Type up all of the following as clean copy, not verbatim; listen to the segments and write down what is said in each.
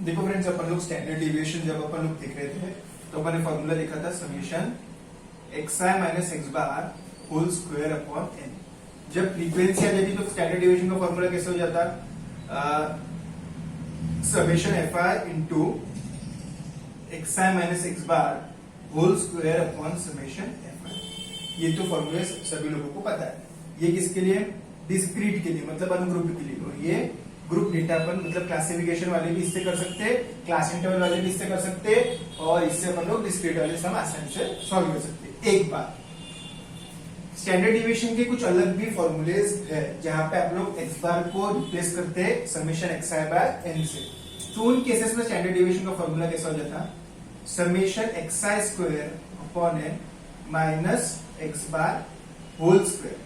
देखो फ्रेंड्स, अपन लोग standard deviation जब अपन लोग देख रहे थे तो अपन ने फॉर्मूला लिखा था summation xi minus x bar whole square upon N. जब फ्रीक्वेंसी आ जाती तो स्टैंडर्ड डिविएशन का फॉर्मूला कैसे हो जाता? Summation fi into xi minus x bar whole square upon summation fi। ये तो फॉर्मूला सभी लोगों को पता है। ये किसके लिए? डिस्क्रीट के लिए, मतलब अनुग्रुप के लिए। और ये ग्रुप डेटा अपन मतलब क्लासिफिकेशन वाले भी इससे कर सकते हैं, क्लास इंटरवल वाले भी इससे कर सकते हैं, और इससे अपन लोग डिस्क्रीट वाले सम आसानी से सॉल्व कर सकते हैं। एक बात, स्टैंडर्ड डिविएशन के कुछ अलग भी फॉर्मूलेज है जहां पे आप लोग एक्स बार को रिप्लेस करते हैं समेशन xi बाय n से। तो उन केसेस में स्टैंडर्ड डिविएशन का फॉर्मूला कैसा हो जाता? Summation xi square upon n minus x bar whole square.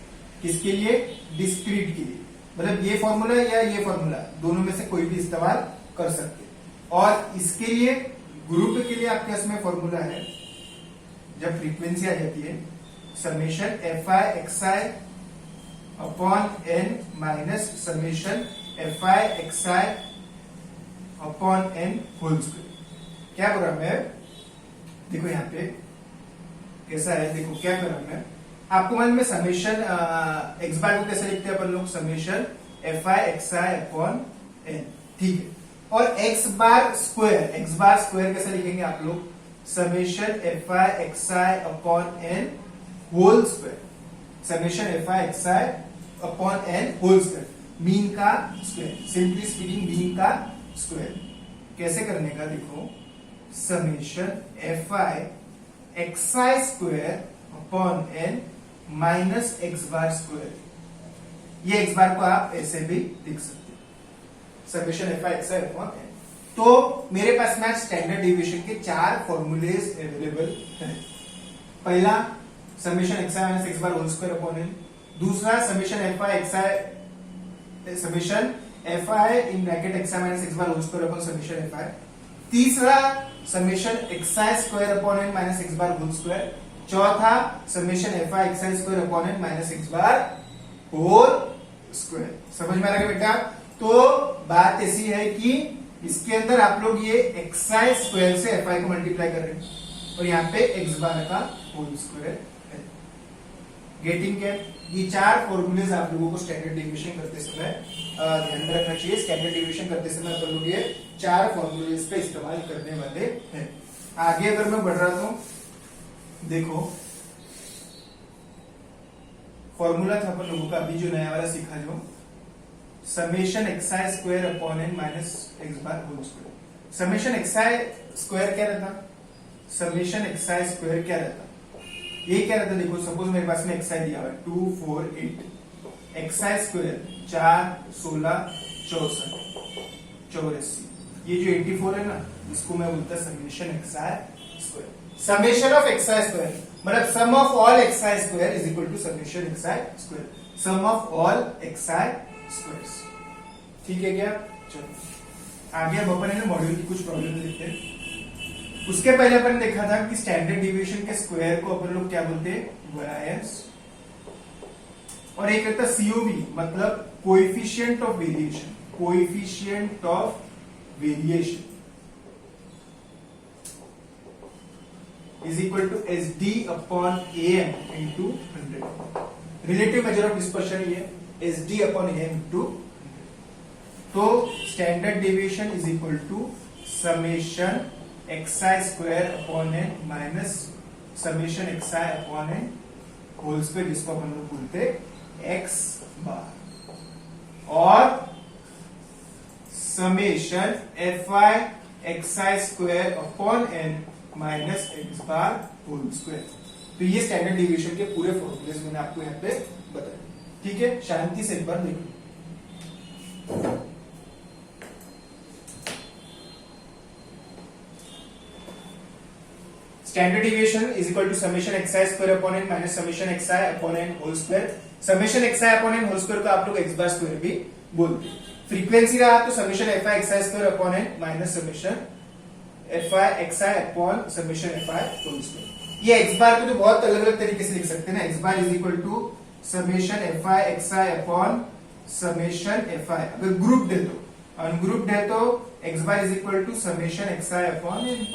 किसके लिए? डिस्क्रीट के लिए। मतलब ये फॉर्मूला या ये फॉर्मूला, दोनों में से कोई भी इस्तेमाल कर सकते हैं। और इसके लिए ग्रुप के लिए आपके पास में फॉर्मूला है, जब फ्रीक्वेंसी आ जाती है summation fi xi upon n minus summation fi xi upon n whole square. क्या प्रोग्राम है? देखो यहाँ पे कैसा है, देखो क्या प्रोग्राम है। आपको मन में समेशन एक्स बार को कैसे लिखते हैं अपन लोग? Summation fi xi upon n, ठीक है। और एक्स बार स्क्वायर कैसे लिखेंगे आप लोग? Summation fi xi upon n whole square. Summation fi xi upon n whole square, mean का स्क्वायर, सिंपली स्पीकिंग मीन का स्क्वायर। कैसे करने का देखो, summation fi xi square upon n minus x bar square. ये एक्स बार को आप ऐसे भी लिख सकते हैं, summation fi xi upon n। तो मेरे पास में स्टैंडर्ड डिविएशन के 4 फॉर्मूलेज अवेलेबल हैं। पहला summation xi minus x bar whole square upon n। दूसरा summation fi xi summation fi in bracket xi minus x bar whole square upon summation fi। तीसरा summation xi square upon n minus x bar whole square. चौथा summation fi xi square upon n minus x bar whole square. समझ में आ रहा है बेटा? तो बात ऐसी है कि इसके अंदर आप लोग ये xi स्क्वायर से fi को मल्टीप्लाई कर रहे हैं और यहाँ पे x बार का होल स्क्वायर है। गेटिंग क्या? ये 4 फॉर्मूलेज आप लोगों को स्टैंडर्ड डिविएशन करते समय ध्यान में रखना चाहिए। स्टैंडर्ड डिविएशन करते समय अपन लोग ये 4 फॉर्मूलेज का इस्तेमाल करने वाले हैं। आगे अगर मैं बढ़ रहा हूं, देखो फॉर्मूला था अपन लोगों का अभी जो नया वाला सीखा, जो summation xi square upon n minus x bar whole square. Summation xi square क्या रहता? समेशन xi स्क्वायर क्या रहता? ये क्या रहता? देखो सपोज मेरे पास में xi दिया हुआ है 2 4 8, xi स्क्वायर 4 16 64 84। ये जो 84 है ना, इसको मैं बोलता summation xi square. Summation of xi square मतलब sum of all xi square is equal to summation xi square, sum of all xi squares. ठीक है क्या? चलो आगे अब अपन है ना मॉड्यूल की कुछ प्रॉब्लम देखते हैं। उसके पहले अपन ने देखा था कि स्टैंडर्ड डिविएशन के स्क्वायर को अपन लोग क्या बोलते हैं? variance। और एक रहता COV मतलब coefficient of variation, coefficient of variation is equal to SD upon AM into 100। Relative measure of dispersion ये SD upon AM into 100। तो standard deviation is equal to summation xi square upon n minus summation xi upon n whole square, जिसको अपन लोग बोलते x bar, और summation fi xi square upon n minus x bar whole square. तो ये standard deviation के पूरे formulas मैंने आपको यहाँ पे बताए। ठीक है, शांति से एक बार देखो। Standard deviation is equal to summation xi square upon n minus summation xi upon n whole square. Summation xi upon n whole square को आप लोग x बार स्क्वायर भी बोलते हैं। फ्रीक्वेंसी रहा तो summation fi xi square upon n minus summation fi xi upon summation fi whole square. ये x bar को तो बहुत अलग अलग तरीके से लिख सकते हैं ना। x bar is equal to summation fi xi upon summation fi। अगर ग्रुप दे तो अनग्रुप्ड है तो x bar is equal to summation x i upon N.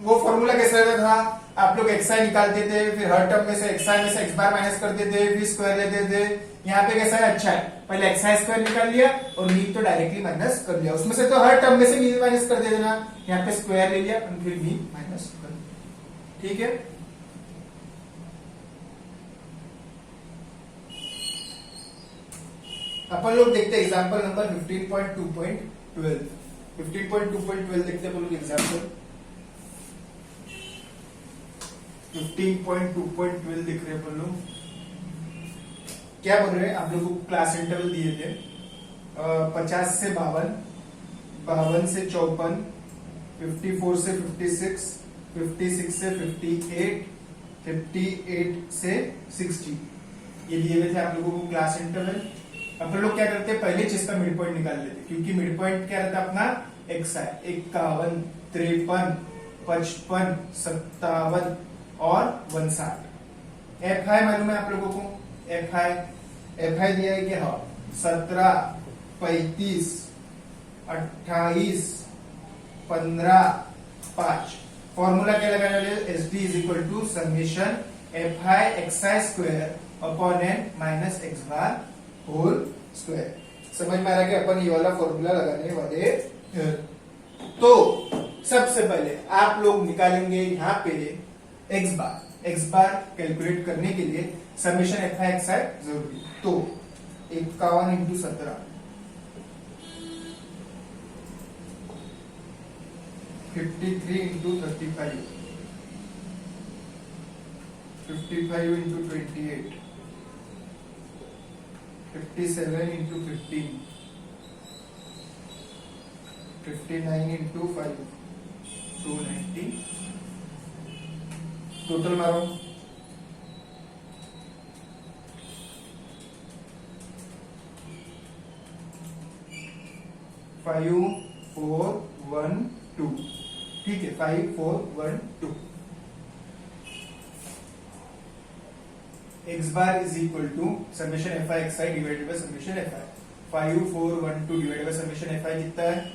वो फॉर्मूला कैसा रहता था, आप लोग एक्स आई निकालते थे, फिर हर टर्म में से एक्स आई में से एक्स बार माइनस करते थे, फिर स्क्वायर लेते थे। यहाँ पे कैसा है, अच्छा है, पहले एक्स आई स्क्वायर निकाल लिया और मीन तो डायरेक्टली माइनस कर लिया, उसमें से तो हर टर्म में से मीन माइनस कर देना, यहाँ पे स्क्वायर ले लिया और फिर मीन माइनस कर दिया। ठीक है, अपन लोग देखते हैं एग्जांपल नंबर 15.2.12। 15.2.12 देखते हैं अपन लोग एग्जांपल 15.2.12 देख रहे हैं अपन लोग। क्या बोल रहे हैं, आप लोगों को क्लास इंटरवल दिए थे 50 से 52, 52 से 54, 54 से 56, 56 से 58, 58 से 60, ये दिए हुए थे आप लोगों को क्लास इंटरवल। अपन लोग क्या करते हैं, पहले चीज का मिड पॉइंट निकाल लेते, क्योंकि मिड पॉइंट क्या रहता है अपना एक्स है, 51, 53, 55, 57 और 59। एफ आई मालूम है आप लोगों को, एफ आई दिया है क्या, 17, 35, 28, 15, 5। फॉर्मूला क्या लगाना है, S D is equal to summation f i x i square upon N minus x bar whole square. समझ में आ रहा है कि अपन ये वाला फॉर्मूला लगाने वाले हैं। तो सबसे पहले आप लोग निकालेंगे यहाँ पे एक्स बार कैलकुलेट करने के लिए summation f i x i जरूरी। तो 51 into 17, 53 into 35, 55 into 28, 57 into 15, 59 into 5, 290। Total मारो, फाइव 4 1 2। ठीक है, 5 4 1 2। X bar is equal to summation f i x i divided by summation f i. 5 4 1 2 divided by summation f i कितना है,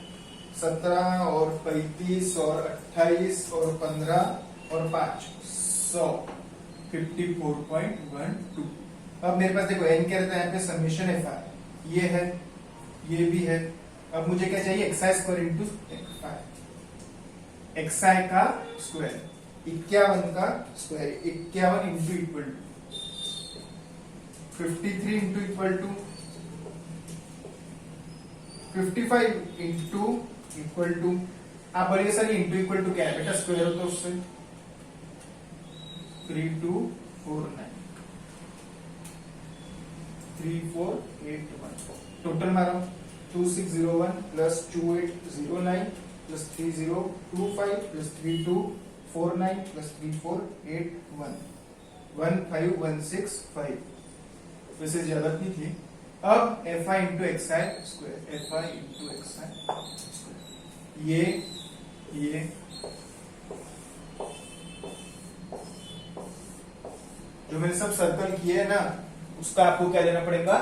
17 और 35 और 28 और 15 और 5, 100, 54.12। अब मेरे पास देखो एन क्या रहता है, यहाँ पे समेशन एफ आई ये है, ये भी है। अब मुझे क्या चाहिए, x i square into x i का स्क्वायर, 51 का square, 51 into equal to 53 into equal to 55 into equal to. आप बोलिए सर इंटू इक्वल टू क्या है बेटा, स्क्वायर होता है उससे, 3249, 3481। टोटल मारो, 2601 प्लस 2809 प्लस 3025 प्लस 3249 प्लस 3481, 15165। वैसे जरूरत नहीं थी। अब F I into x i square, F I into x i square, ये जो मैंने सब सर्कल किए है ना, उसका आपको क्या लेना पड़ेगा,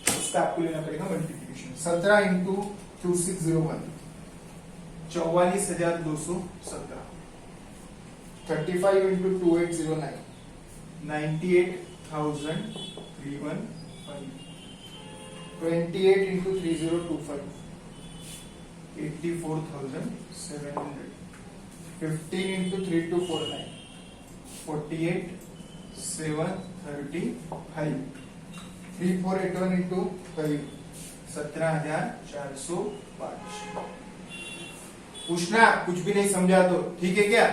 उसका आपको लेना पड़ेगा multiplication. 17 into 2601, 44,217। 35 into 2809, 98,315। 28 into 3025, 84,700. 15 into 3249, 48,735. 3481 into 5, 17,405। पूछना, कुछ भी नहीं समझा तो ठीक है क्या।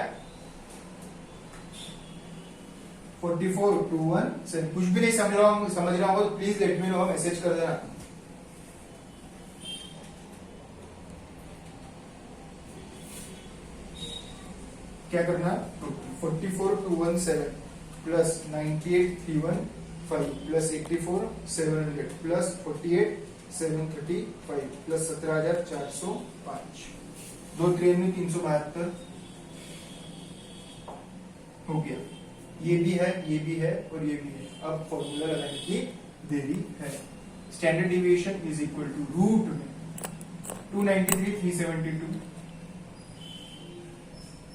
4421, कुछ भी नहीं समझ रहा हूँ तो please let me know, message कर देना। क्या करना, 44,217 प्लस 98,315 प्लस 84,700 प्लस 48,735 प्लस 17,405, 2 3 में 372 हो गया। ये भी है, ये भी है और ये भी है। अब फॉर्मूला लगाने की देरी है। Standard deviation is equal to root में 293 372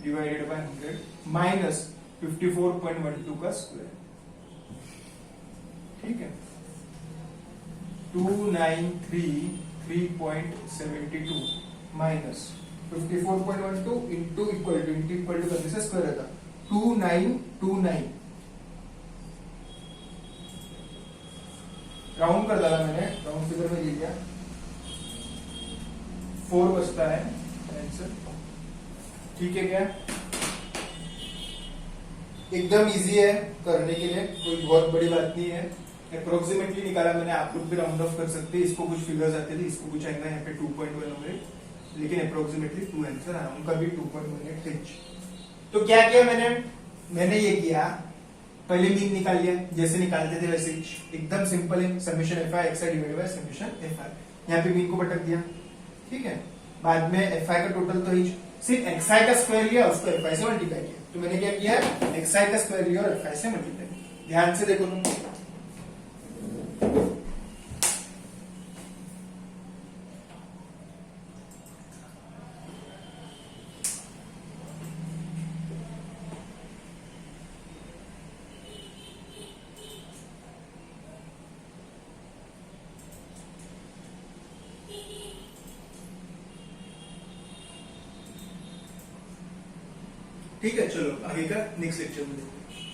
डिवाइडेड बाय 100 माइनस 54.12 का स्क्वायर। ठीक है, 293 माइनस 54.12 इंटू इक्वल टू करने से स्क्वायर आता 2929 राउंड कर डाला मैंने, राउंड फिगर में ले लिया, 4 बचता है आंसर। ठीक है, क्या एकदम इजी है करने के लिए, कोई बहुत बड़ी बात नहीं है। अप्रोक्सीमेटली निकाला मैंने, आप लोग भी राउंड ऑफ कर सकते हैं। इसको कुछ फिगर्स आते थे, इसको कुछ आएगा यहाँ पे 2.1 होंगे, लेकिन अप्रोक्सीमेटली 2 आंसर आया, उनका भी 2.18 इंच। तो क्या किया मैंने ये किया, पहले मीन निकाल लिया जैसे निकालते थे वैसे, एकदम सिंपल है, summation f i x i divided by summation f आई, यहाँ पे मीन को पटक दिया। ठीक है, बाद में एफ आई का टोटल तो ही सिर्फ एक्स आई का स्क्वायर लिया, उसको एफ आई से मल्टीप्लाई किया। तो मैंने क्या किया, एक्स आई का स्क्वायर लिया और एफ आई से मल्टीप्लाई किया। ध्यान से देखो तुम, ठीक है। चलो आगे का नेक्स्ट लेक्चर में देखते हैं।